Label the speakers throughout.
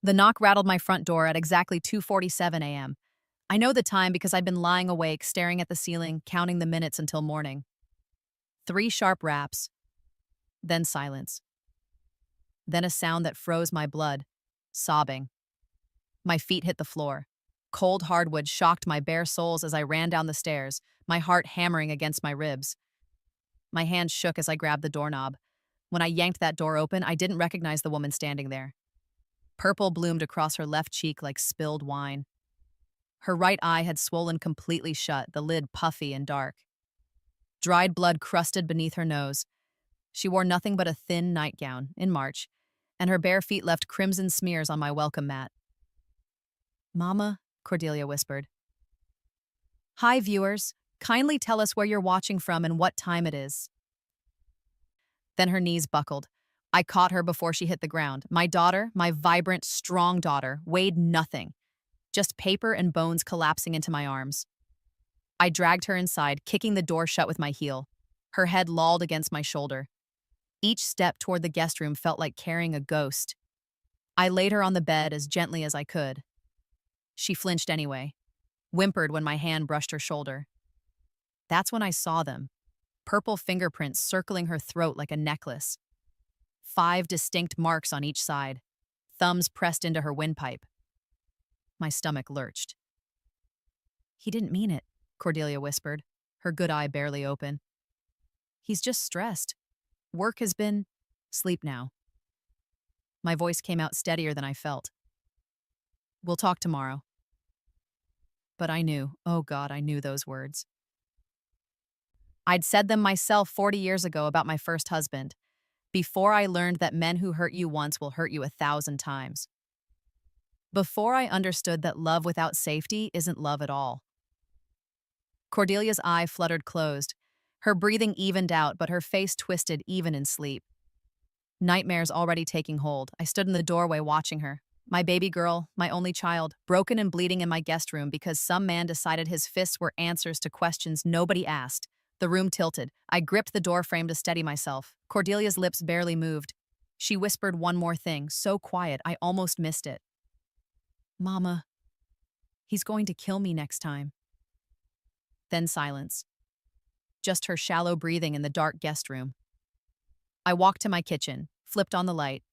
Speaker 1: The knock rattled my front door at exactly 2:47 a.m. I know the time because I'd been lying awake, staring at the ceiling, counting the minutes until morning. 3 sharp raps, then silence. Then a sound that froze my blood. Sobbing. My feet hit the floor. Cold hardwood shocked my bare soles as I ran down the stairs, my heart hammering against my ribs. My hands shook as I grabbed the doorknob. When I yanked that door open, I didn't recognize the woman standing there. Purple bloomed across her left cheek like spilled wine. Her right eye had swollen completely shut, the lid puffy and dark. Dried blood crusted beneath her nose. She wore nothing but a thin nightgown, in March, and her bare feet left crimson smears on my welcome mat. "Mama," Cordelia whispered. "Hi, viewers. Kindly tell us where you're watching from and what time it is." Then her knees buckled. I caught her before she hit the ground. My daughter, my vibrant, strong daughter, weighed nothing, just paper and bones collapsing into my arms. I dragged her inside, kicking the door shut with my heel. Her head lolled against my shoulder. Each step toward the guest room felt like carrying a ghost. I laid her on the bed as gently as I could. She flinched anyway, whimpered when my hand brushed her shoulder. That's when I saw them, purple fingerprints circling her throat like a necklace. 5 distinct marks on each side, thumbs pressed into her windpipe. My stomach lurched. "He didn't mean it," Cordelia whispered, her good eye barely open. "He's just stressed. Work has been... Sleep now." My voice came out steadier than I felt. "We'll talk tomorrow." But I knew, oh God, I knew those words. I'd said them myself 40 years ago about my first husband, before I learned that men who hurt you once will hurt you 1,000 times. Before I understood that love without safety isn't love at all. Cordelia's eye fluttered closed. Her breathing evened out, but her face twisted even in sleep. Nightmares already taking hold. I stood in the doorway watching her. My baby girl, my only child, broken and bleeding in my guest room because some man decided his fists were answers to questions nobody asked. The room tilted. I gripped the door frame to steady myself. Cordelia's lips barely moved. She whispered one more thing, so quiet I almost missed it. "Mama, he's going to kill me next time." Then silence. Just her shallow breathing in the dark guest room. I walked to my kitchen, flipped on the light.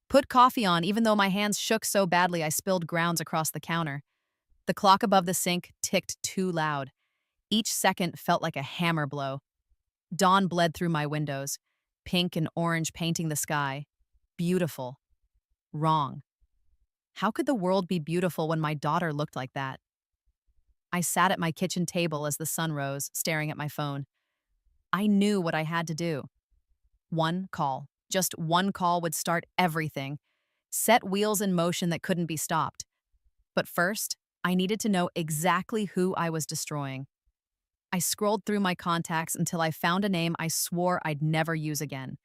Speaker 1: Put coffee on even though my hands shook so badly I spilled grounds across the counter. The clock above the sink ticked too loud. Each second felt like a hammer blow. Dawn bled through my windows, pink and orange painting the sky. Beautiful. Wrong. How could the world be beautiful when my daughter looked like that? I sat at my kitchen table as the sun rose, staring at my phone. I knew what I had to do. One call. Just one call would start everything. Set wheels in motion that couldn't be stopped. But first, I needed to know exactly who I was destroying. I scrolled through my contacts until I found a name I swore I'd never use again.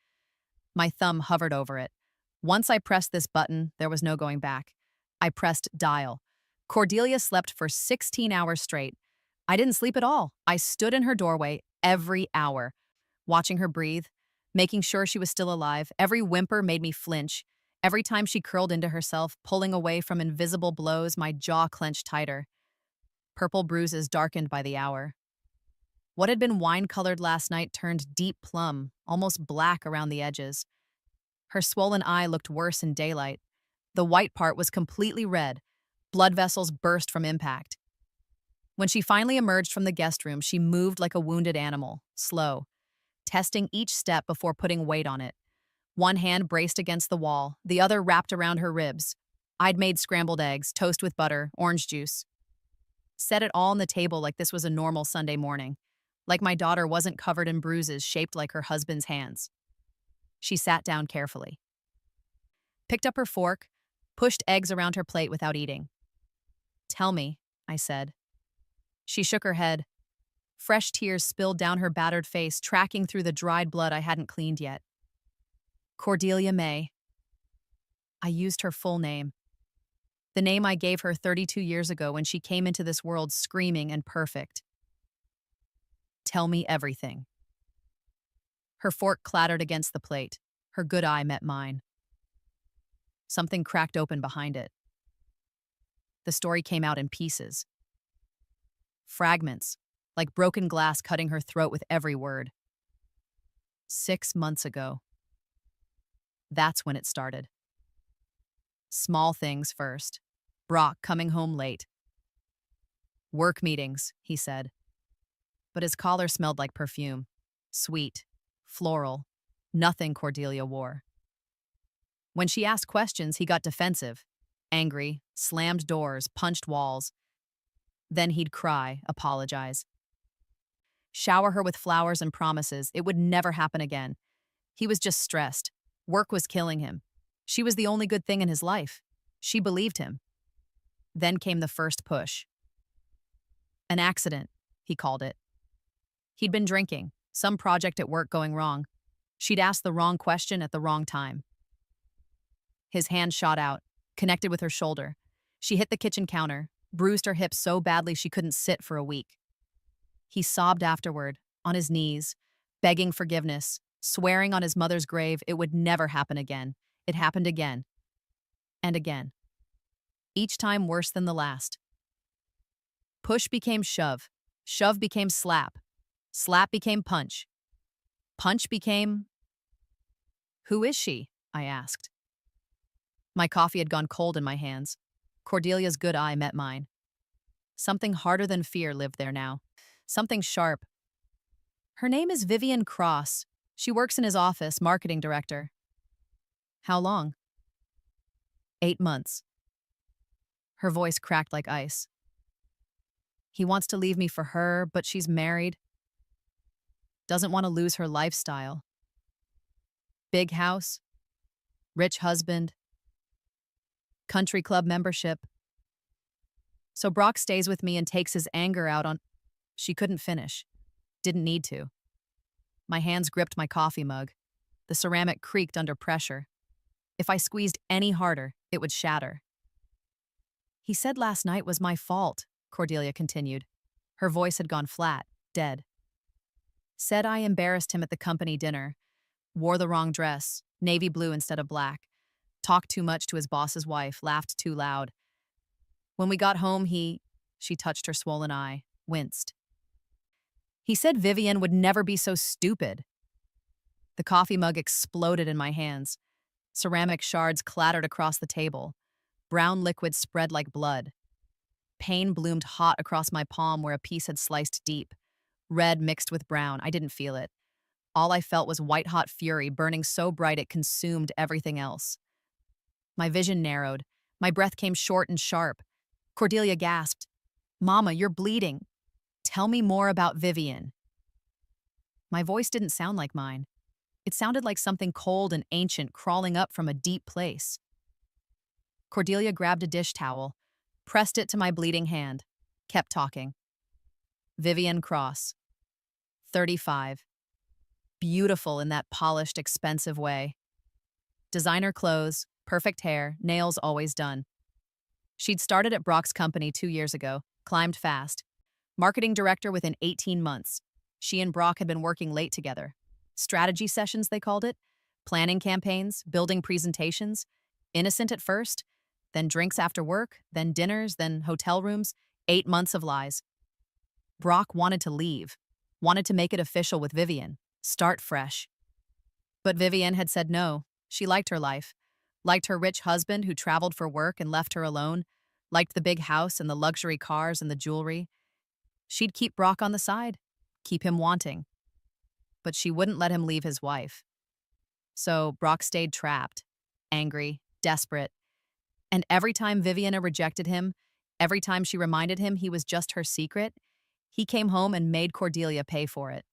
Speaker 1: My thumb hovered over it. Once I pressed this button, there was no going back. I pressed dial. Cordelia slept for 16 hours straight. I didn't sleep at all. I stood in her doorway every hour, watching her breathe, making sure she was still alive. Every whimper made me flinch. Every time she curled into herself, pulling away from invisible blows, my jaw clenched tighter. Purple bruises darkened by the hour. What had been wine-colored last night turned deep plum, almost black around the edges. Her swollen eye looked worse in daylight. The white part was completely red. Blood vessels burst from impact. When she finally emerged from the guest room, she moved like a wounded animal, slow, testing each step before putting weight on it. One hand braced against the wall, the other wrapped around her ribs. I'd made scrambled eggs, toast with butter, orange juice. Set it all on the table like this was a normal Sunday morning, like my daughter wasn't covered in bruises shaped like her husband's hands. She sat down carefully. Picked up her fork, pushed eggs around her plate without eating. "Tell me," I said. She shook her head. Fresh tears spilled down her battered face, tracking through the dried blood I hadn't cleaned yet. "Cordelia May." I used her full name. The name I gave her 32 years ago when she came into this world screaming and perfect. "Tell me everything." Her fork clattered against the plate. Her good eye met mine. Something cracked open behind it. The story came out in pieces. Fragments, like broken glass cutting her throat with every word. 6 months ago. That's when it started. Small things first. Brock coming home late. Work meetings, he said. But his collar smelled like perfume. Sweet. Floral. Nothing Cordelia wore. When she asked questions, he got defensive. Angry, slammed doors, punched walls. Then he'd cry, apologize. Shower her with flowers and promises it would never happen again. He was just stressed. Work was killing him. She was the only good thing in his life. She believed him. Then came the first push. An accident, he called it. He'd been drinking, some project at work going wrong. She'd asked the wrong question at the wrong time. His hand shot out, connected with her shoulder. She hit the kitchen counter, bruised her hip so badly she couldn't sit for a week. He sobbed afterward, on his knees, begging forgiveness, swearing on his mother's grave it would never happen again. It happened again. And again. Each time worse than the last. Push became shove. Shove became slap. Slap became punch. Punch became... Who is she? I asked. My coffee had gone cold in my hands. Cordelia's good eye met mine. Something harder than fear lived there now. Something sharp. Her name is Vivian Cross. She works in his office, marketing director. How long? 8 months. Her voice cracked like ice. He wants to leave me for her, but she's married. Doesn't want to lose her lifestyle. Big house. Rich husband. Country club membership. So Brock stays with me and takes his anger out on... She couldn't finish. Didn't need to. My hands gripped my coffee mug. The ceramic creaked under pressure. If I squeezed any harder, it would shatter. He said last night was my fault, Cordelia continued. Her voice had gone flat, dead. Said I embarrassed him at the company dinner. Wore the wrong dress, navy blue instead of black. Talked too much to his boss's wife, laughed too loud. When we got home, she touched her swollen eye, winced. He said Vivian would never be so stupid. The coffee mug exploded in my hands. Ceramic shards clattered across the table. Brown liquid spread like blood. Pain bloomed hot across my palm where a piece had sliced deep. Red mixed with brown, I didn't feel it. All I felt was white-hot fury burning so bright it consumed everything else. My vision narrowed. My breath came short and sharp. Cordelia gasped. Mama, you're bleeding. Tell me more about Vivian. My voice didn't sound like mine. It sounded like something cold and ancient crawling up from a deep place. Cordelia grabbed a dish towel, pressed it to my bleeding hand, kept talking. Vivian Cross. 35. Beautiful in that polished, expensive way. Designer clothes, perfect hair, nails always done. She'd started at Brock's company 2 years ago, climbed fast. Marketing director within 18 months. She and Brock had been working late together. Strategy sessions, they called it. Planning campaigns, building presentations. Innocent at first, then drinks after work, then dinners, then hotel rooms. 8 months of lies. Brock wanted to leave, wanted to make it official with Vivian, start fresh. But Vivian had said no. She liked her life. Liked her rich husband who traveled for work and left her alone. Liked the big house and the luxury cars and the jewelry. She'd keep Brock on the side, keep him wanting. But she wouldn't let him leave his wife. So Brock stayed trapped, angry, desperate. And every time Viviana rejected him, every time she reminded him he was just her secret, he came home and made Cordelia pay for it.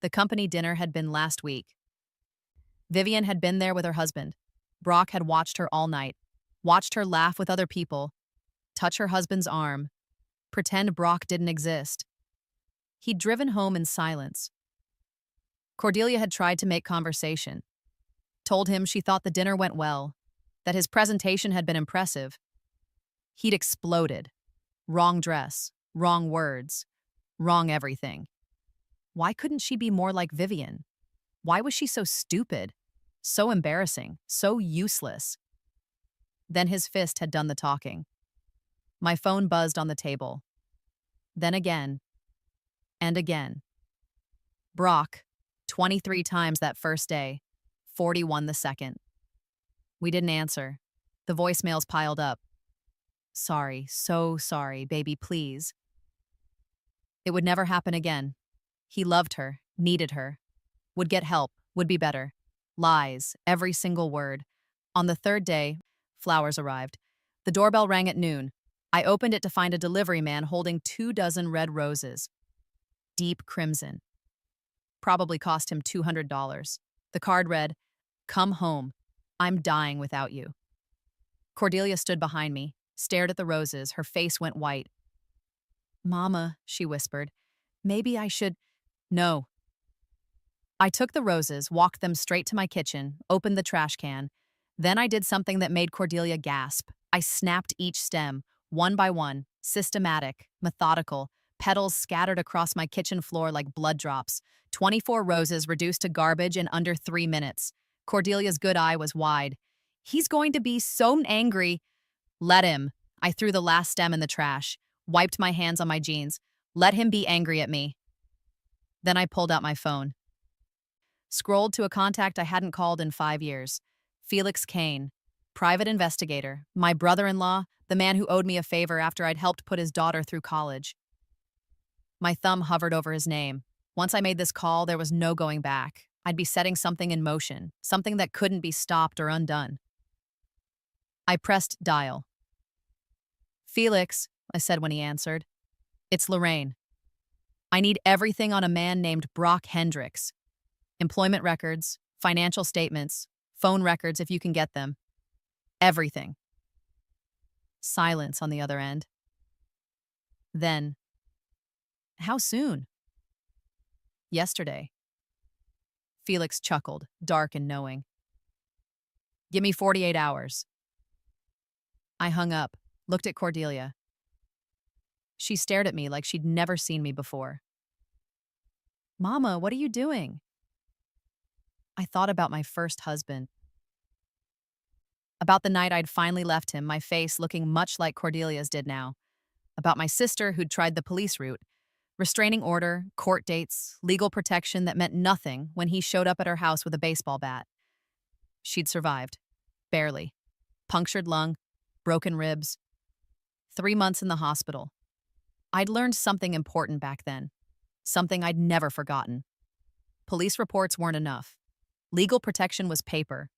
Speaker 1: The company dinner had been last week. Vivian had been there with her husband. Brock had watched her all night, watched her laugh with other people, touch her husband's arm, pretend Brock didn't exist. He'd driven home in silence. Cordelia had tried to make conversation, told him she thought the dinner went well, that his presentation had been impressive. He'd exploded. Wrong dress, wrong words, wrong everything. Why couldn't she be more like Vivian? Why was she so stupid, so embarrassing, so useless? Then his fist had done the talking. My phone buzzed on the table. Then again, and again. Brock, 23 times that first day, 41 the second. We didn't answer. The voicemails piled up. Sorry, so sorry, baby, please. It would never happen again. He loved her, needed her, would get help, would be better. Lies, every single word. On the third day, flowers arrived. The doorbell rang at noon. I opened it to find a delivery man holding 24 red roses. Deep crimson. Probably cost him $200. The card read, "Come home. I'm dying without you." Cordelia stood behind me, stared at the roses. Her face went white. "Mama," she whispered, "maybe I should—" "No." I took the roses, walked them straight to my kitchen, opened the trash can. Then I did something that made Cordelia gasp. I snapped each stem, one by one, systematic, methodical, petals scattered across my kitchen floor like blood drops. 24 roses reduced to garbage in under 3 minutes. Cordelia's good eye was wide. "He's going to be so angry." "Let him." I threw the last stem in the trash, wiped my hands on my jeans. "Let him be angry at me." Then I pulled out my phone. Scrolled to a contact I hadn't called in 5 years. Felix Kane, private investigator, my brother-in-law, the man who owed me a favor after I'd helped put his daughter through college. My thumb hovered over his name. Once I made this call, there was no going back. I'd be setting something in motion, something that couldn't be stopped or undone. I pressed dial. "Felix," I said when he answered. "It's Lorraine. I need everything on a man named Brock Hendricks. Employment records, financial statements, phone records if you can get them. Everything." Silence on the other end. Then, "How soon?" "Yesterday." Felix chuckled, dark and knowing. "Give me 48 hours. I hung up, looked at Cordelia. She stared at me like she'd never seen me before. "Mama, what are you doing?" I thought about my first husband. About the night I'd finally left him, my face looking much like Cordelia's did now. About my sister who'd tried the police route. Restraining order, court dates, legal protection that meant nothing when he showed up at her house with a baseball bat. She'd survived. Barely. Punctured lung, broken ribs. 3 months in the hospital. I'd learned something important back then. Something I'd never forgotten. Police reports weren't enough. Legal protection was paper.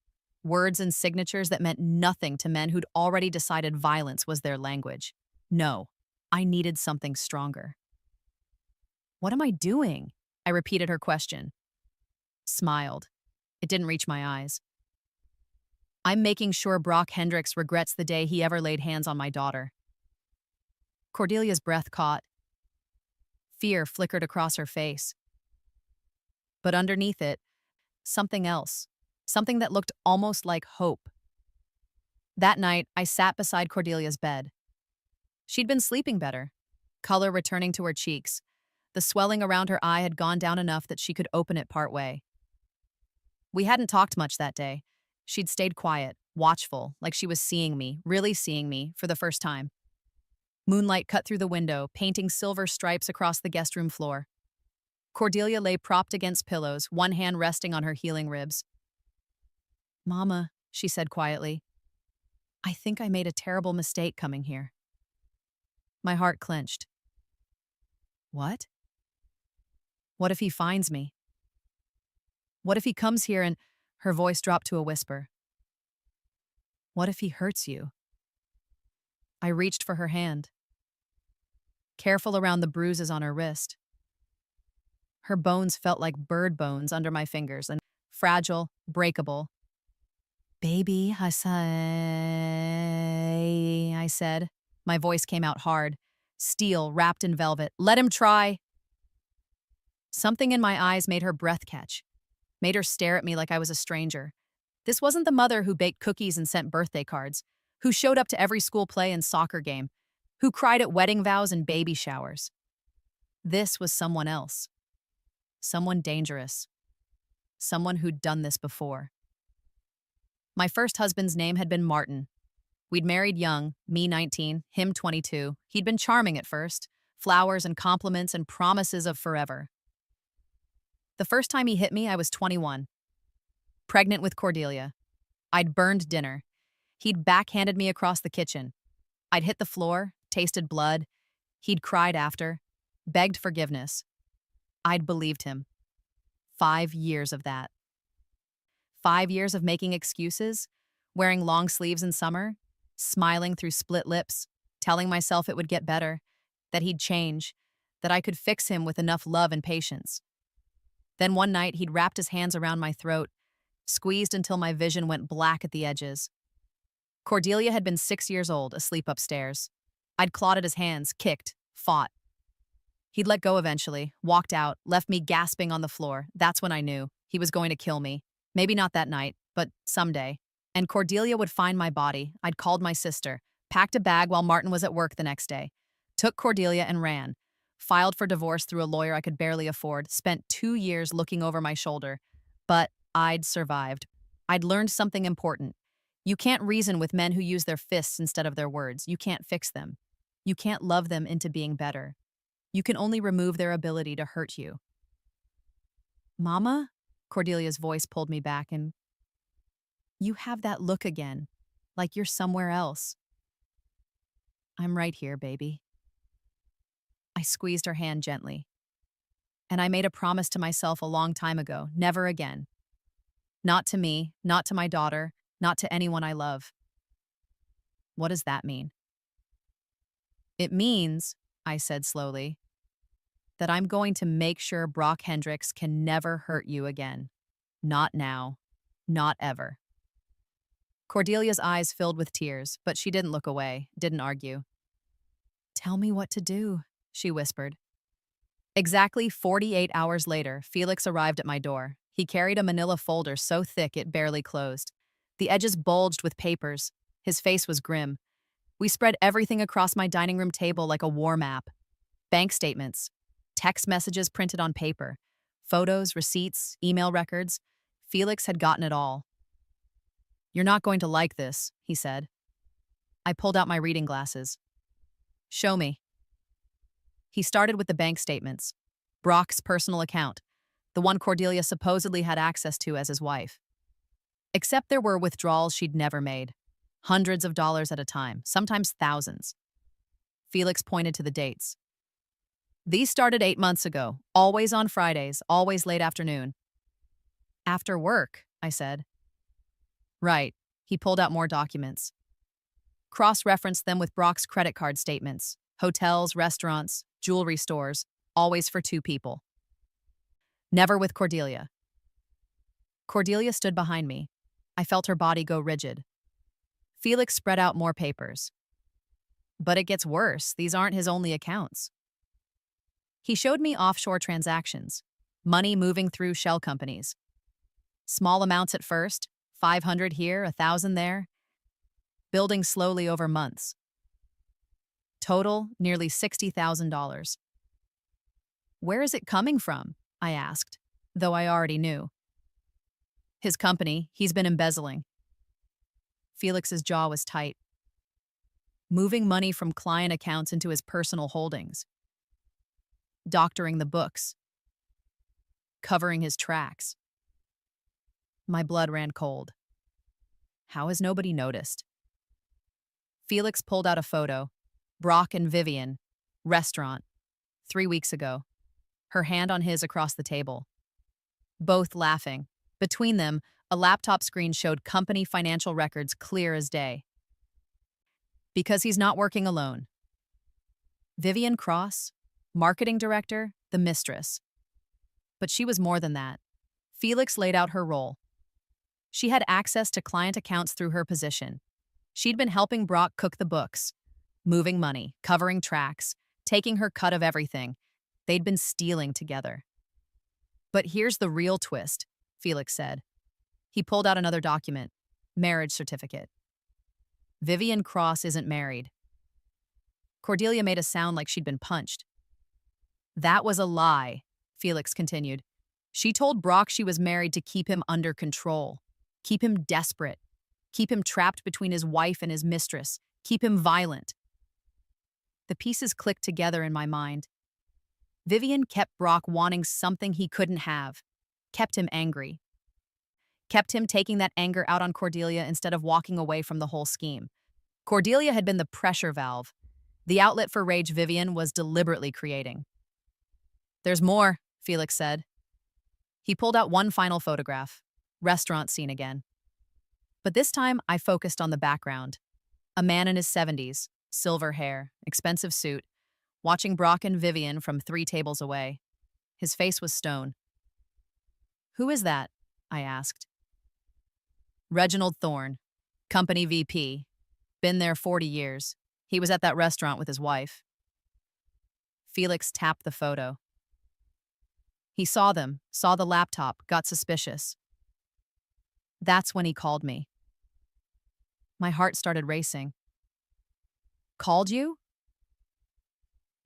Speaker 1: Words and signatures that meant nothing to men who'd already decided violence was their language. No, I needed something stronger. "What am I doing?" I repeated her question. Smiled. It didn't reach my eyes. "I'm making sure Brock Hendricks regrets the day he ever laid hands on my daughter." Cordelia's breath caught. Fear flickered across her face. But underneath it, something else. Something that looked almost like hope. That night, I sat beside Cordelia's bed. She'd been sleeping better, color returning to her cheeks. The swelling around her eye had gone down enough that she could open it partway. We hadn't talked much that day. She'd stayed quiet, watchful, like she was seeing me, really seeing me, for the first time. Moonlight cut through the window, painting silver stripes across the guest room floor. Cordelia lay propped against pillows, one hand resting on her healing ribs. "Mama," she said quietly, "I think I made a terrible mistake coming here." My heart clenched. "What? What if he finds me? What if he comes here and—" Her voice dropped to a whisper. "What if he hurts you?" I reached for her hand, careful around the bruises on her wrist. Her bones felt like bird bones under my fingers, and fragile, breakable. "Baby, I said. My voice came out hard, steel wrapped in velvet. "Let him try." Something in my eyes made her breath catch, made her stare at me like I was a stranger. This wasn't the mother who baked cookies and sent birthday cards, who showed up to every school play and soccer game, who cried at wedding vows and baby showers. This was someone else. Someone dangerous. Someone who'd done this before. My first husband's name had been Martin. We'd married young, me 19, him 22. He'd been charming at first, flowers and compliments and promises of forever. The first time he hit me, I was 21, pregnant with Cordelia. I'd burned dinner. He'd backhanded me across the kitchen. I'd hit the floor, tasted blood. He'd cried after, begged forgiveness. I'd believed him. 5 years of that. 5 years of making excuses, wearing long sleeves in summer, smiling through split lips, telling myself it would get better, that he'd change, that I could fix him with enough love and patience. Then one night, he'd wrapped his hands around my throat, squeezed until my vision went black at the edges. Cordelia had been 6 years old, asleep upstairs. I'd clawed at his hands, kicked, fought. He'd let go eventually, walked out, left me gasping on the floor. That's when I knew he was going to kill me. Maybe not that night, but someday. And Cordelia would find my body. I'd called my sister, packed a bag while Martin was at work the next day, took Cordelia and ran, filed for divorce through a lawyer I could barely afford, spent 2 years looking over my shoulder. But I'd survived. I'd learned something important. You can't reason with men who use their fists instead of their words. You can't fix them. You can't love them into being better. You can only remove their ability to hurt you. Mama? Cordelia's voice pulled me back, and you have that look again, like you're somewhere else. I'm right here, baby. I squeezed her hand gently. And I made a promise to myself a long time ago, never again. Not to me, not to my daughter, not to anyone I love. What does that mean? It means, I said slowly, that I'm going to make sure Brock Hendricks can never hurt you again. Not now. Not ever. Cordelia's eyes filled with tears, but she didn't look away, didn't argue. Tell me what to do, she whispered. Exactly 48 hours later, Felix arrived at my door. He carried a manila folder so thick it barely closed. The edges bulged with papers. His face was grim. We spread everything across my dining room table like a war map. Bank statements, text messages printed on paper, photos, receipts, email records. Felix had gotten it all. You're not going to like this, he said. I pulled out my reading glasses. Show me. He started with the bank statements, Brock's personal account, the one Cordelia supposedly had access to as his wife. Except there were withdrawals she'd never made, hundreds of dollars at a time, sometimes thousands. Felix pointed to the dates. These started 8 months ago, always on Fridays, always late afternoon. After work, I said. Right. He pulled out more documents. Cross-referenced them with Brock's credit card statements, hotels, restaurants, jewelry stores, always for 2 people. Never with Cordelia. Cordelia stood behind me. I felt her body go rigid. Felix spread out more papers. But it gets worse. These aren't his only accounts. He showed me offshore transactions, money moving through shell companies. Small amounts at first, 500 here, 1,000 there, building slowly over months. Total, nearly $60,000. Where is it coming from? I asked, though I already knew. His company, he's been embezzling. Felix's jaw was tight. Moving money from client accounts into his personal holdings. Doctoring the books. Covering his tracks. My blood ran cold. How has nobody noticed? Felix pulled out a photo. Brock and Vivian, restaurant, 3 weeks ago. Her hand on his across the table. Both laughing. Between them, a laptop screen showed company financial records clear as day. Because he's not working alone. Vivian Cross, marketing director, the mistress. But she was more than that. Felix laid out her role. She had access to client accounts through her position. She'd been helping Brock cook the books, moving money, covering tracks, taking her cut of everything. They'd been stealing together. But here's the real twist, Felix said. He pulled out another document, marriage certificate. Vivian Cross isn't married. Cordelia made a sound like she'd been punched. That was a lie, Felix continued. She told Brock she was married to keep him under control, keep him desperate. Keep him trapped between his wife and his mistress. Keep him violent. The pieces clicked together in my mind. Vivian kept Brock wanting something he couldn't have, kept him angry, kept him taking that anger out on Cordelia instead of walking away from the whole scheme. Cordelia had been the pressure valve, the outlet for rage Vivian was deliberately creating. There's more, Felix said. He pulled out one final photograph, restaurant scene again. But this time I focused on the background. A man in his 70s, silver hair, expensive suit, watching Brock and Vivian from 3 tables away. His face was stone. Who is that? I asked. Reginald Thorne, company VP. Been there 40 years. He was at that restaurant with his wife. Felix tapped the photo. He saw them, saw the laptop, got suspicious. That's when he called me. My heart started racing. Called you?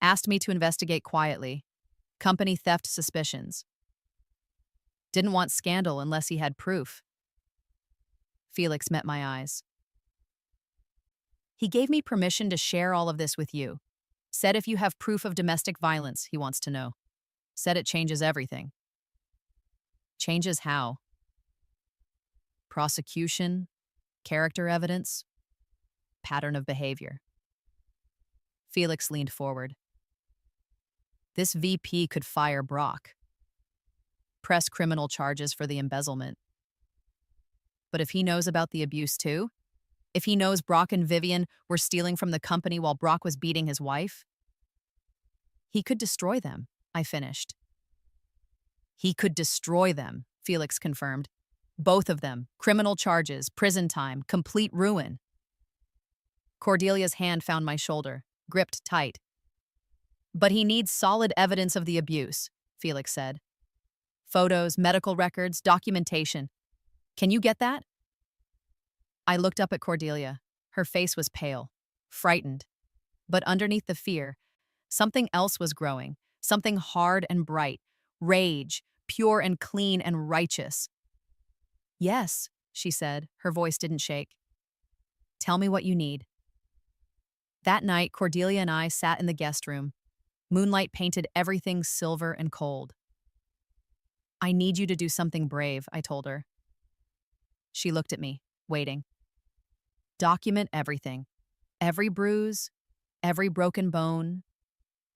Speaker 1: Asked me to investigate quietly. Company theft suspicions. Didn't want scandal unless he had proof. Felix met my eyes. He gave me permission to share all of this with you. Said if you have proof of domestic violence, he wants to know. Said it changes everything. Changes how? Prosecution, character evidence, pattern of behavior. Felix leaned forward. This VP could fire Brock. Press criminal charges for the embezzlement. But if he knows about the abuse too? If he knows Brock and Vivian were stealing from the company while Brock was beating his wife? He could destroy them, I finished. He could destroy them, Felix confirmed. Both of them, criminal charges, prison time, complete ruin. Cordelia's hand found my shoulder, gripped tight. But he needs solid evidence of the abuse, Felix said. Photos, medical records, documentation. Can you get that? I looked up at Cordelia. Her face was pale, frightened. But underneath the fear, something else was growing, something hard and bright, rage, pure and clean and righteous. Yes, she said, her voice didn't shake. Tell me what you need. That night, Cordelia and I sat in the guest room. Moonlight painted everything silver and cold. I need you to do something brave, I told her. She looked at me, waiting. Document everything. Every bruise, every broken bone,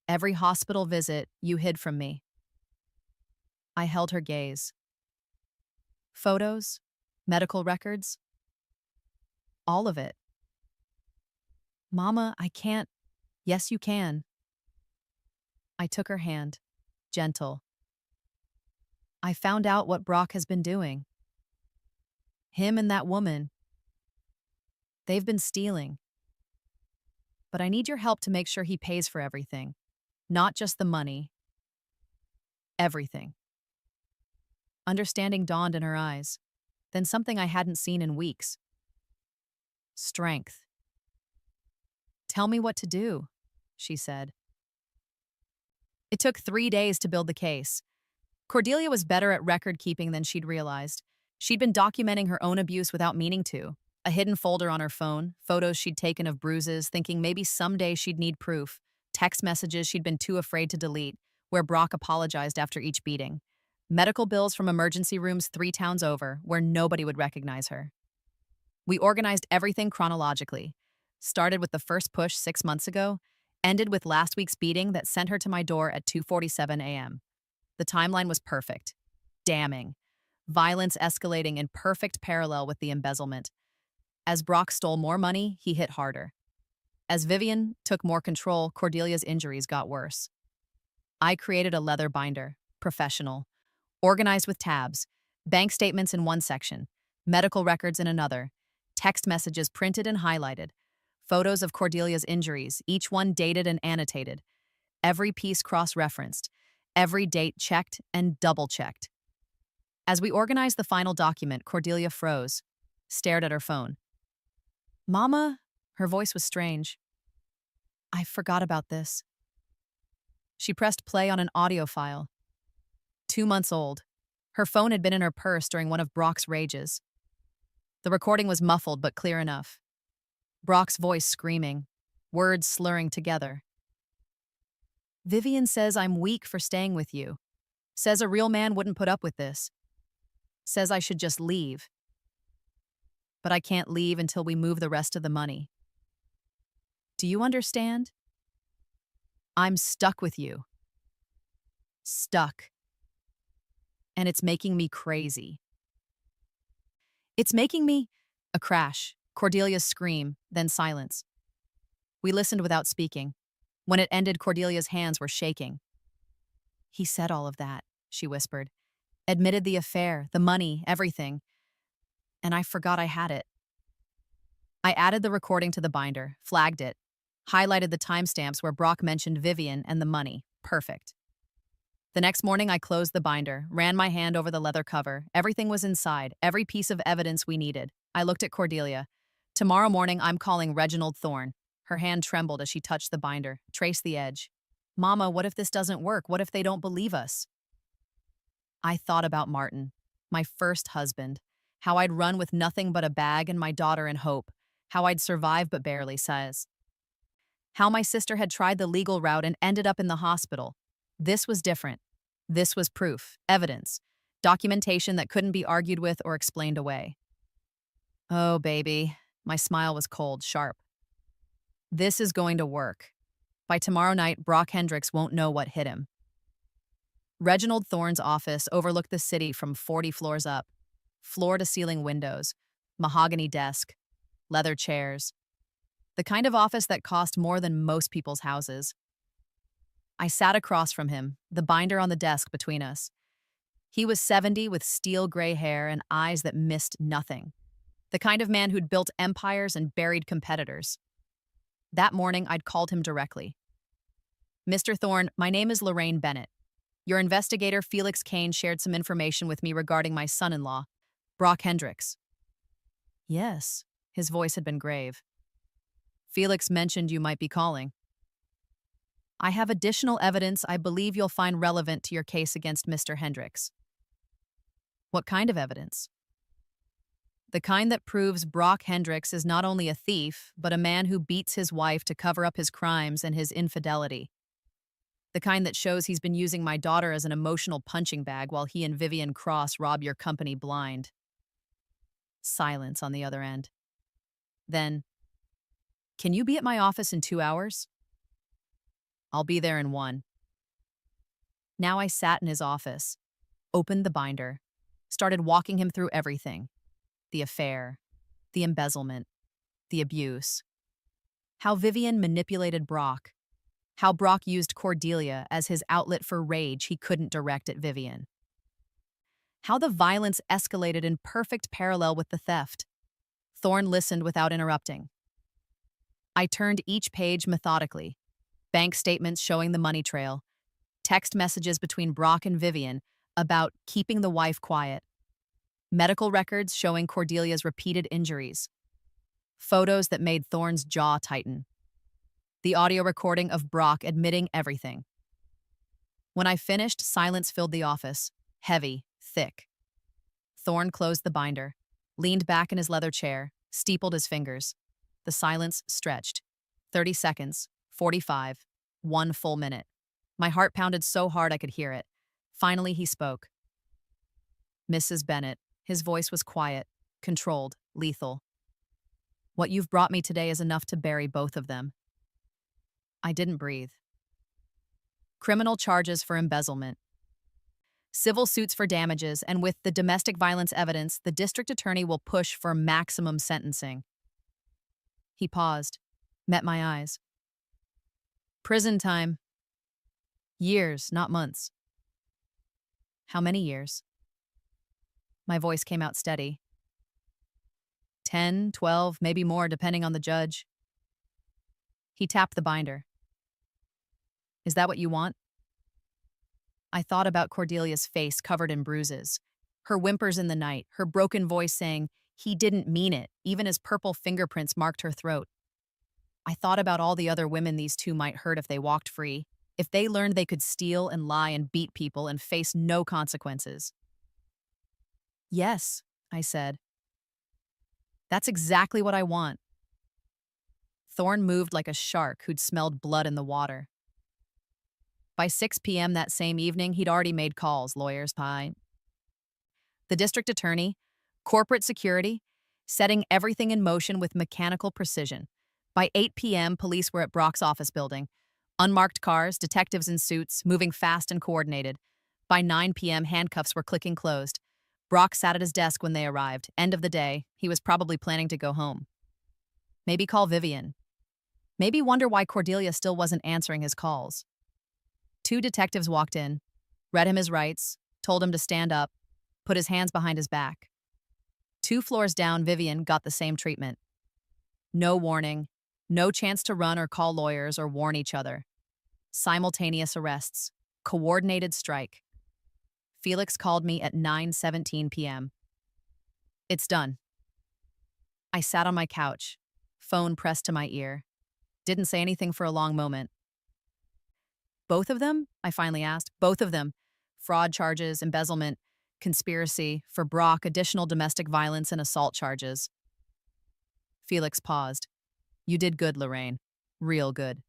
Speaker 1: every hospital visit you hid from me. I held her gaze. Photos, medical records, all of it. Mama, I can't. Yes, you can. I took her hand, gentle. I found out what Brock has been doing. Him and that woman. They've been stealing. But I need your help to make sure he pays for everything. Not just the money. Everything. Understanding dawned in her eyes, then something I hadn't seen in weeks. Strength. Tell me what to do, she said. It took 3 days to build the case. Cordelia was better at record keeping than she'd realized. She'd been documenting her own abuse without meaning to. A hidden folder on her phone, photos she'd taken of bruises, thinking maybe someday she'd need proof, text messages she'd been too afraid to delete, where Brock apologized after each beating. Medical bills from emergency rooms 3 towns over, where nobody would recognize her. We organized everything chronologically. Started with the first push 6 months ago, ended with last week's beating that sent her to my door at 2:47 a.m. The timeline was perfect. Damning. Violence escalating in perfect parallel with the embezzlement. As Brock stole more money, he hit harder. As Vivian took more control, Cordelia's injuries got worse. I created a leather binder, professional, organized with tabs, bank statements in one section, medical records in another, text messages printed and highlighted, photos of Cordelia's injuries, each one dated and annotated, every piece cross-referenced, every date checked and double-checked. As we organized the final document, Cordelia froze, stared at her phone. Mama, her voice was strange. I forgot about this. She pressed play on an audio file. 2 months old. Her phone had been in her purse during one of Brock's rages. The recording was muffled but clear enough. Brock's voice screaming, words slurring together. Vivian says I'm weak for staying with you. Says a real man wouldn't put up with this. Says I should just leave. But I can't leave until we move the rest of the money. Do you understand? I'm stuck with you. Stuck. And it's making me crazy. It's making me... A crash, Cordelia's scream, then silence. We listened without speaking. When it ended, Cordelia's hands were shaking. He said all of that, she whispered. Admitted the affair, the money, everything. And I forgot I had it. I added the recording to the binder, flagged it, highlighted the timestamps where Brock mentioned Vivian and the money. Perfect. The next morning, I closed the binder, ran my hand over the leather cover. Everything was inside, every piece of evidence we needed. I looked at Cordelia. Tomorrow morning, I'm calling Reginald Thorne. Her hand trembled as she touched the binder, traced the edge. Mama, what if this doesn't work? What if they don't believe us? I thought about Martin, my first husband, how I'd run with nothing but a bag and my daughter in hope, how I'd survive but barely, says. How my sister had tried the legal route and ended up in the hospital. This was different. This was proof, evidence, documentation that couldn't be argued with or explained away. Oh, baby. My smile was cold, sharp. This is going to work. By tomorrow night, Brock Hendricks won't know what hit him. Reginald Thorne's office overlooked the city from 40 floors up. Floor-to-ceiling windows, mahogany desk, leather chairs. The kind of office that cost more than most people's houses. I sat across from him, the binder on the desk between us. He was 70 with steel gray hair and eyes that missed nothing. The kind of man who'd built empires and buried competitors. That morning, I'd called him directly. Mr. Thorne, my name is Lorraine Bennett. Your investigator, Felix Kane, shared some information with me regarding my son-in-law, Brock Hendricks. Yes, his voice had been grave. Felix mentioned you might be calling. I have additional evidence I believe you'll find relevant to your case against Mr. Hendricks. What kind of evidence? The kind that proves Brock Hendricks is not only a thief, but a man who beats his wife to cover up his crimes and his infidelity. The kind that shows he's been using my daughter as an emotional punching bag while he and Vivian Cross rob your company blind. Silence on the other end. Then, can you be at my office in 2 hours? I'll be there in 1. Now I sat in his office, opened the binder, started walking him through everything. The affair, the embezzlement, the abuse. How Vivian manipulated Brock. How Brock used Cordelia as his outlet for rage he couldn't direct at Vivian. How the violence escalated in perfect parallel with the theft. Thorne listened without interrupting. I turned each page methodically. Bank statements showing the money trail. Text messages between Brock and Vivian about keeping the wife quiet. Medical records showing Cordelia's repeated injuries. Photos that made Thorne's jaw tighten. The audio recording of Brock admitting everything. When I finished, silence filled the office. Heavy, thick. Thorne closed the binder, leaned back in his leather chair, steepled his fingers. The silence stretched. 30 seconds, 45, 1 full minute. My heart pounded so hard I could hear it. Finally, he spoke. Mrs. Bennett. His voice was quiet, controlled, lethal. What you've brought me today is enough to bury both of them. I didn't breathe. Criminal charges for embezzlement. Civil suits for damages, and with the domestic violence evidence, the district attorney will push for maximum sentencing. He paused, met my eyes. Prison time. Years, not months. How many years? My voice came out steady. 10, 12, maybe more, depending on the judge. He tapped the binder. Is that what you want? I thought about Cordelia's face covered in bruises, her whimpers in the night, her broken voice saying, he didn't mean it, even as purple fingerprints marked her throat. I thought about all the other women these two might hurt if they walked free, if they learned they could steal and lie and beat people and face no consequences. Yes, I said. That's exactly what I want. Thorne moved like a shark who'd smelled blood in the water. By 6 p.m. that same evening, he'd already made calls, lawyers, pie. The district attorney, corporate security, setting everything in motion with mechanical precision. By 8 p.m., police were at Brock's office building. Unmarked cars, detectives in suits, moving fast and coordinated. By 9 p.m., handcuffs were clicking closed. Brock sat at his desk when they arrived. End of the day, he was probably planning to go home. Maybe call Vivian. Maybe wonder why Cordelia still wasn't answering his calls. Two detectives walked in, read him his rights, told him to stand up, put his hands behind his back. 2 floors down, Vivian got the same treatment. No warning, no chance to run or call lawyers or warn each other. Simultaneous arrests, coordinated strike. Felix called me at 9:17 p.m. It's done. I sat on my couch, phone pressed to my ear. Didn't say anything for a long moment. Both of them? I finally asked. Both of them. Fraud charges, embezzlement, conspiracy, for Brock, additional domestic violence and assault charges. Felix paused. You did good, Lorraine. Real good.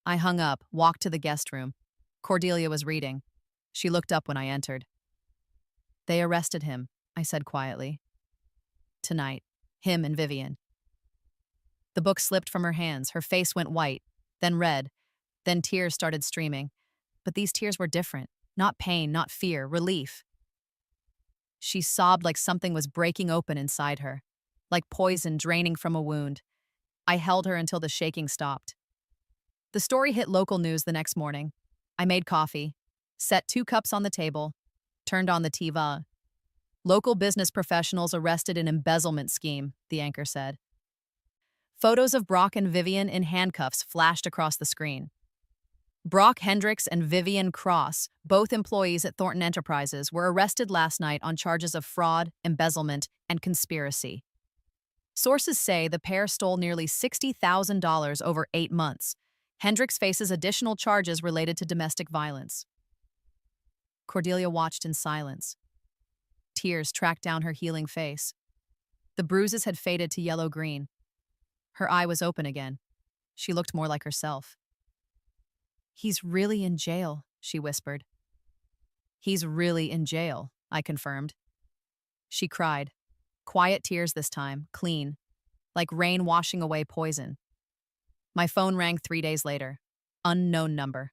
Speaker 1: I hung up, walked to the guest room. Cordelia was reading. She looked up when I entered. They arrested him, I said quietly. Tonight. Him and Vivian. The book slipped from her hands. Her face went white, then red, then tears started streaming. But these tears were different. Not pain, not fear, relief. She sobbed like something was breaking open inside her, like poison draining from a wound. I held her until the shaking stopped. The story hit local news the next morning. I made coffee, set 2 cups on the table, turned on the TV. Local business professionals arrested in embezzlement scheme, the anchor said. Photos of Brock and Vivian in handcuffs flashed across the screen. Brock Hendricks and Vivian Cross, both employees at Thornton Enterprises, were arrested last night on charges of fraud, embezzlement, and conspiracy. Sources say the pair stole nearly $60,000 over 8 months. Hendricks faces additional charges related to domestic violence. Cordelia watched in silence. Tears tracked down her healing face. The bruises had faded to yellow-green. Her eye was open again. She looked more like herself. He's really in jail, she whispered. He's really in jail, I confirmed. She cried. Quiet tears this time, clean, like rain washing away poison. My phone rang 3 days later. Unknown number.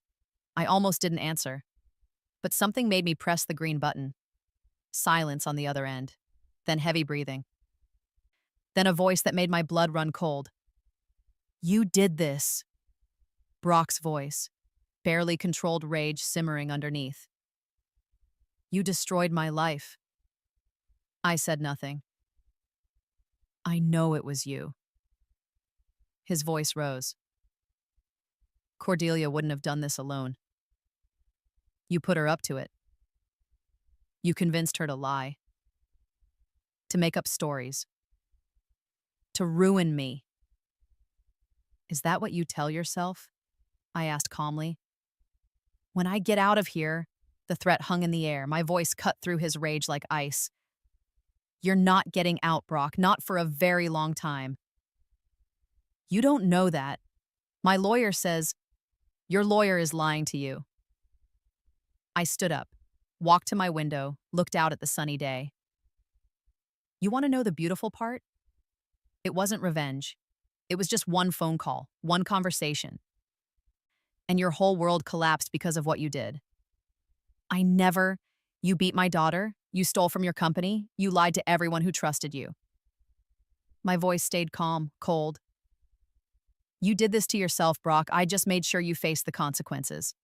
Speaker 1: I almost didn't answer. But something made me press the green button. Silence on the other end. Then heavy breathing. Then a voice that made my blood run cold. You did this. Brock's voice. Barely controlled rage simmering underneath. You destroyed my life. I said nothing. I know it was you. His voice rose. Cordelia wouldn't have done this alone. You put her up to it. You convinced her to lie. To make up stories. To ruin me. Is that what you tell yourself? I asked calmly. When I get out of here, the threat hung in the air. My voice cut through his rage like ice. You're not getting out, Brock, not for a very long time. You don't know that. My lawyer says, your lawyer is lying to you. I stood up, walked to my window, looked out at the sunny day. You want to know the beautiful part? It wasn't revenge. It was just one phone call, one conversation. And your whole world collapsed because of what you did. You beat my daughter, you stole from your company, you lied to everyone who trusted you. My voice stayed calm, cold. You did this to yourself, Brock. I just made sure you faced the consequences.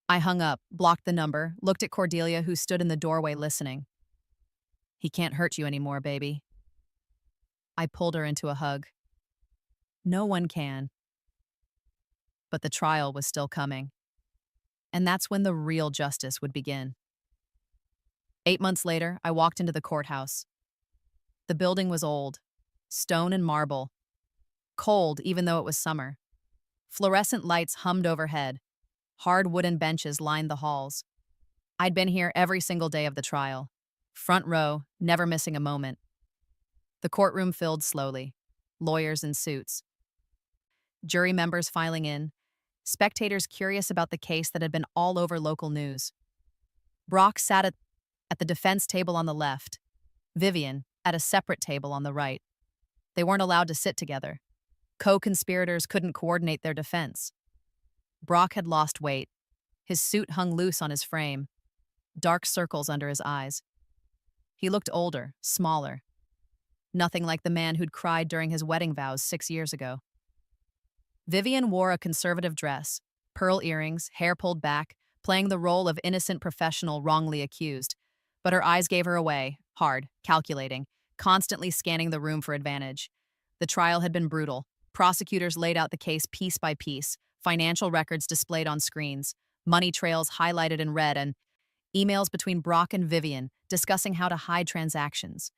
Speaker 1: I hung up, blocked the number, looked at Cordelia, who stood in the doorway listening. He can't hurt you anymore, baby. I pulled her into a hug. No one can. But the trial was still coming. And that's when the real justice would begin. 8 months later, I walked into the courthouse. The building was old, stone and marble, cold even though it was summer. Fluorescent lights hummed overhead. Hard wooden benches lined the halls. I'd been here every single day of the trial. Front row, never missing a moment. The courtroom filled slowly. Lawyers in suits. Jury members filing in. Spectators curious about the case that had been all over local news. Brock sat at the defense table on the left. Vivian at a separate table on the right. They weren't allowed to sit together. Co-conspirators couldn't coordinate their defense. Brock had lost weight. His suit hung loose on his frame. Dark circles under his eyes. He looked older, smaller. Nothing like the man who'd cried during his wedding vows 6 years ago. Vivian wore a conservative dress, pearl earrings, hair pulled back, playing the role of innocent professional wrongly accused. But her eyes gave her away, hard, calculating, constantly scanning the room for advantage. The trial had been brutal. Prosecutors laid out the case piece by piece, financial records displayed on screens, money trails highlighted in red, and emails between Brock and Vivian discussing how to hide transactions,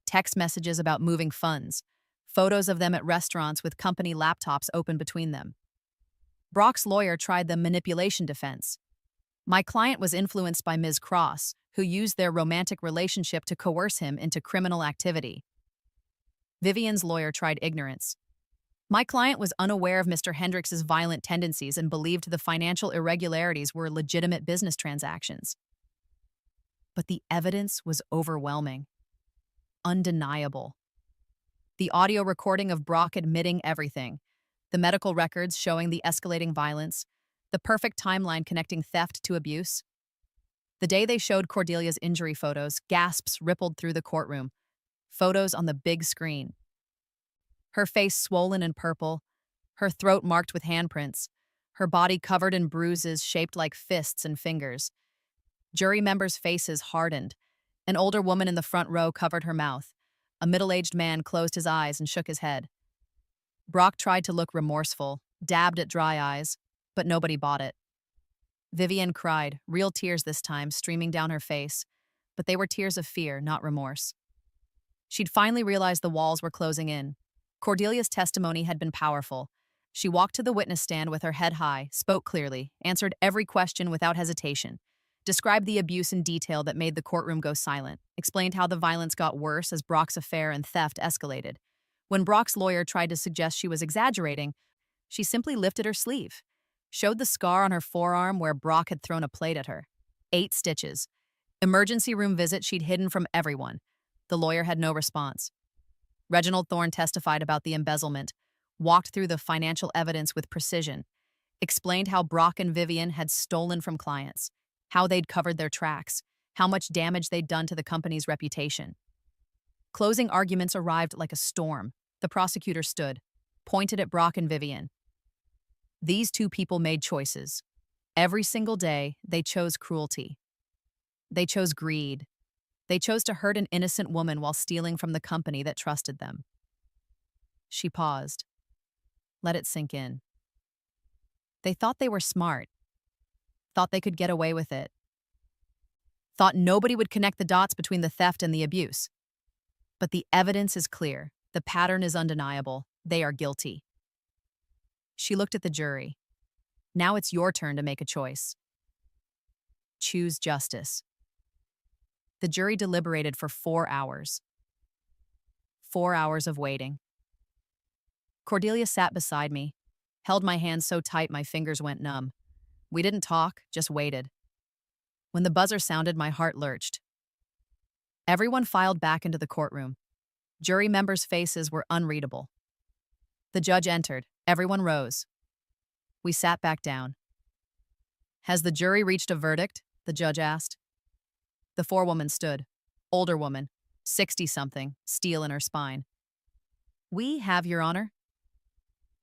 Speaker 1: text messages about moving funds, photos of them at restaurants with company laptops open between them. Brock's lawyer tried the manipulation defense. My client was influenced by Ms. Cross, who used their romantic relationship to coerce him into criminal activity. Vivian's lawyer tried ignorance. My client was unaware of Mr. Hendricks's violent tendencies and believed the financial irregularities were legitimate business transactions. But the evidence was overwhelming. Undeniable. The audio recording of Brock admitting everything, the medical records showing the escalating violence, the perfect timeline connecting theft to abuse. The day they showed Cordelia's injury photos, gasps rippled through the courtroom. Photos on the big screen. Her face swollen and purple, her throat marked with handprints, her body covered in bruises shaped like fists and fingers. Jury members' faces hardened. An older woman in the front row covered her mouth. A middle-aged man closed his eyes and shook his head. Brock tried to look remorseful, dabbed at dry eyes, but nobody bought it. Vivian cried, real tears this time streaming down her face, but they were tears of fear, not remorse. She'd finally realized the walls were closing in. Cordelia's testimony had been powerful. She walked to the witness stand with her head high, spoke clearly, answered every question without hesitation, described the abuse in detail that made the courtroom go silent, explained how the violence got worse as Brock's affair and theft escalated. When Brock's lawyer tried to suggest she was exaggerating, she simply lifted her sleeve, showed the scar on her forearm where Brock had thrown a plate at her. 8 stitches. Emergency room visit she'd hidden from everyone. The lawyer had no response. Reginald Thorne testified about the embezzlement, walked through the financial evidence with precision, explained how Brock and Vivian had stolen from clients, how they'd covered their tracks, how much damage they'd done to the company's reputation. Closing arguments arrived like a storm. The prosecutor stood, pointed at Brock and Vivian. These two people made choices. Every single day, they chose cruelty. They chose greed. They chose to hurt an innocent woman while stealing from the company that trusted them. She paused. Let it sink in. They thought they were smart. Thought they could get away with it. Thought nobody would connect the dots between the theft and the abuse. But the evidence is clear. The pattern is undeniable. They are guilty. She looked at the jury. Now it's your turn to make a choice. Choose justice. The jury deliberated for 4 hours. 4 hours of waiting. Cordelia sat beside me, held my hand so tight my fingers went numb. We didn't talk, just waited. When the buzzer sounded, my heart lurched. Everyone filed back into the courtroom. Jury members' faces were unreadable. The judge entered. Everyone rose. We sat back down. Has the jury reached a verdict? The judge asked. The forewoman stood. Older woman, 60-something, steel in her spine. We have, Your Honor.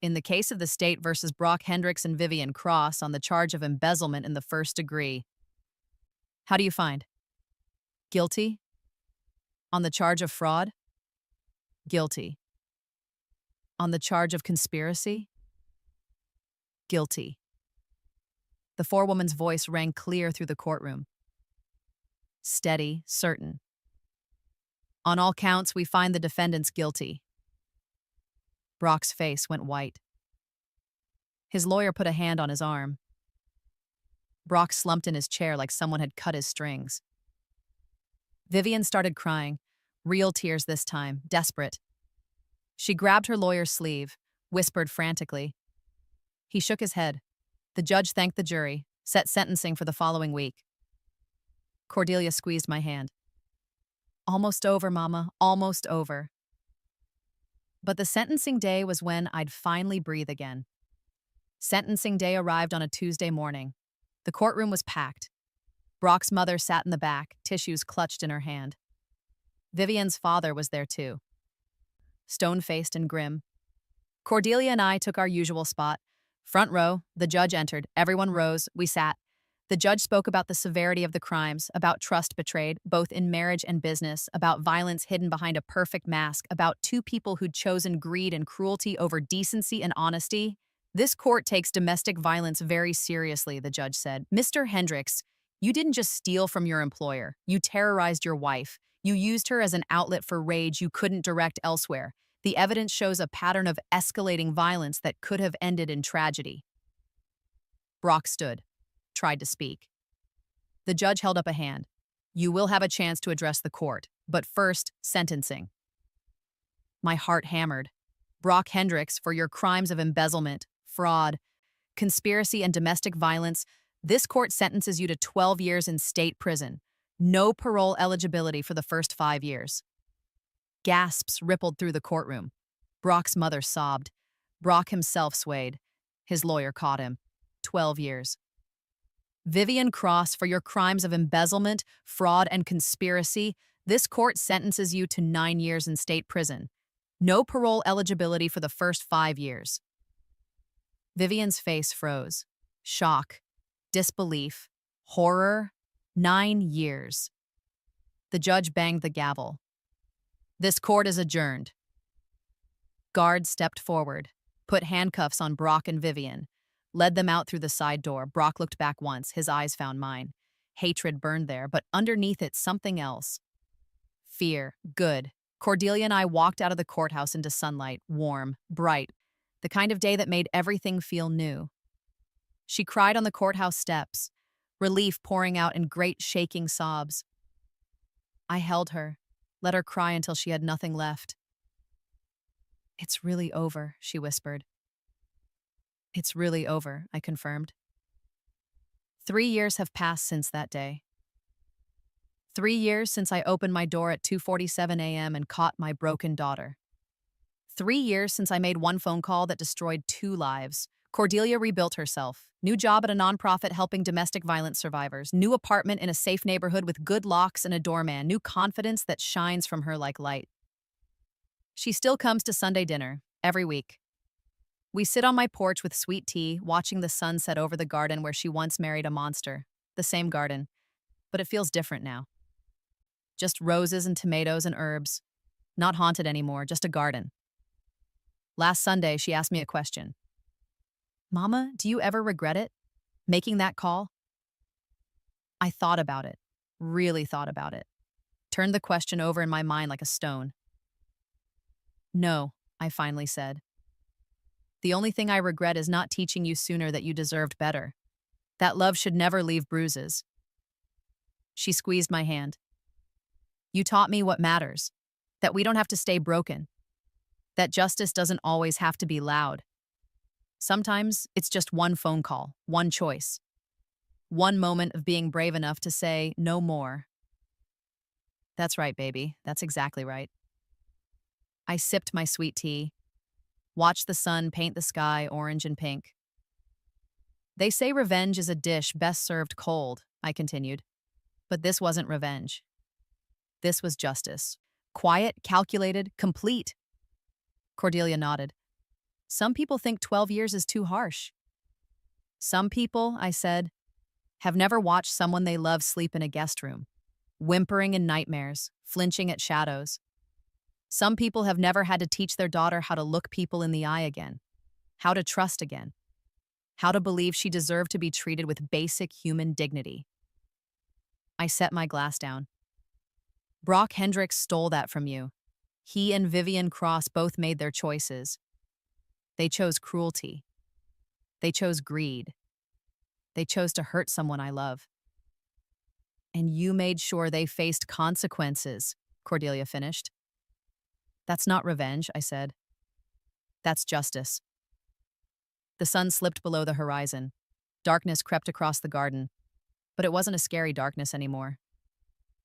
Speaker 1: In the case of the state versus Brock Hendricks and Vivian Cross on the charge of embezzlement in the first degree. How do you find? Guilty? On the charge of fraud? Guilty. On the charge of conspiracy? Guilty. The forewoman's voice rang clear through the courtroom. Steady, certain. On all counts, we find the defendants guilty. Brock's face went white. His lawyer put a hand on his arm. Brock slumped in his chair like someone had cut his strings. Vivian started crying, Real tears this time, desperate. She grabbed her lawyer's sleeve, whispered frantically. He shook his head. The judge thanked the jury, set sentencing for the following week. Cordelia squeezed my hand. Almost over, Mama, almost over. But the sentencing day was when I'd finally breathe again. Sentencing day arrived on a Tuesday morning. The courtroom was packed. Brock's mother sat in the back, tissues clutched in her hand. Vivian's father was there too, stone-faced and grim. Cordelia and I took our usual spot. Front row, the judge entered. Everyone rose. We sat. The judge spoke about the severity of the crimes, about trust betrayed, both in marriage and business, about violence hidden behind a perfect mask, about two people who'd chosen greed and cruelty over decency and honesty. This court takes domestic violence very seriously, the judge said. Mr. Hendricks, you didn't just steal from your employer. You terrorized your wife. You used her as an outlet for rage you couldn't direct elsewhere. The evidence shows a pattern of escalating violence that could have ended in tragedy. Brock stood, tried to speak. The judge held up a hand. You will have a chance to address the court, but first, sentencing. My heart hammered. Brock Hendricks, for your crimes of embezzlement, fraud, conspiracy, and domestic violence, this court sentences you to 12 years in state prison. No parole eligibility for the first 5 years. Gasps rippled through the courtroom. Brock's mother sobbed. Brock himself swayed. His lawyer caught him. 12 years. Vivian Cross, for your crimes of embezzlement, fraud, and conspiracy, this court sentences you to 9 years in state prison. No parole eligibility for the first 5 years. Vivian's face froze. Shock, disbelief, horror. 9 years. The judge banged the gavel. This court is adjourned. Guards stepped forward, put handcuffs on Brock and Vivian, led them out through the side door. Brock looked back once, his eyes found mine. Hatred burned there, but underneath it something else. Fear. Good. Cordelia and I walked out of the courthouse into sunlight, warm, bright, the kind of day that made everything feel new. She cried on the courthouse steps, relief pouring out in great shaking sobs. I held her, let her cry until she had nothing left. It's really over, she whispered. It's really over, I confirmed. 3 years have passed since that day. 3 years since I opened my door at 2:47 a.m. and caught my broken daughter. 3 years since I made one phone call that destroyed 2 lives. Cordelia rebuilt herself. New job at a nonprofit helping domestic violence survivors. New apartment in a safe neighborhood with good locks and a doorman. New confidence that shines from her like light. She still comes to Sunday dinner, every week. We sit on my porch with sweet tea, watching the sun set over the garden where she once married a monster. The same garden. But it feels different now. Just roses and tomatoes and herbs. Not haunted anymore, just a garden. Last Sunday, she asked me a question. Mama, do you ever regret it? Making that call? I thought about it. Really thought about it. Turned the question over in my mind like a stone. No, I finally said. The only thing I regret is not teaching you sooner that you deserved better. That love should never leave bruises. She squeezed my hand. You taught me what matters. That we don't have to stay broken. That justice doesn't always have to be loud. Sometimes it's just one phone call, one choice. One moment of being brave enough to say no more. That's right, baby. That's exactly right. I sipped my sweet tea, watched the sun paint the sky orange and pink. They say revenge is a dish best served cold, I continued. But this wasn't revenge. This was justice. Quiet, calculated, complete. Cordelia nodded. Some people think 12 years is too harsh. Some people, I said, have never watched someone they love sleep in a guest room, whimpering in nightmares, flinching at shadows. Some people have never had to teach their daughter how to look people in the eye again, how to trust again, how to believe she deserved to be treated with basic human dignity. I set my glass down. Brock Hendricks stole that from you. He and Vivian Cross both made their choices. They chose cruelty. They chose greed. They chose to hurt someone I love. And you made sure they faced consequences. Cordelia finished. That's not revenge, I said. That's justice. The sun slipped below the horizon. Darkness crept across the garden, but it wasn't a scary darkness anymore.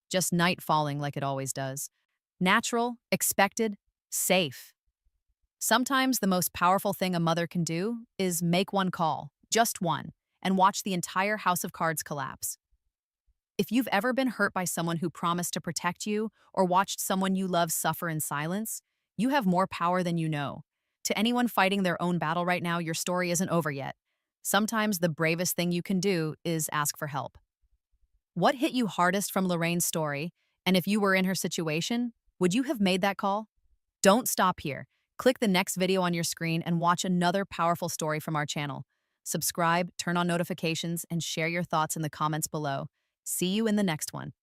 Speaker 1: Just night falling like it always does. Natural, expected, safe. Sometimes the most powerful thing a mother can do is make one call, just one, and watch the entire house of cards collapse. If you've ever been hurt by someone who promised to protect you or watched someone you love suffer in silence, you have more power than you know. To anyone fighting their own battle right now, your story isn't over yet. Sometimes the bravest thing you can do is ask for help. What hit you hardest from Lorraine's story? And if you were in her situation, would you have made that call? Don't stop here. Click the next video on your screen and watch another powerful story from our channel. Subscribe, turn on notifications, and share your thoughts in the comments below. See you in the next one.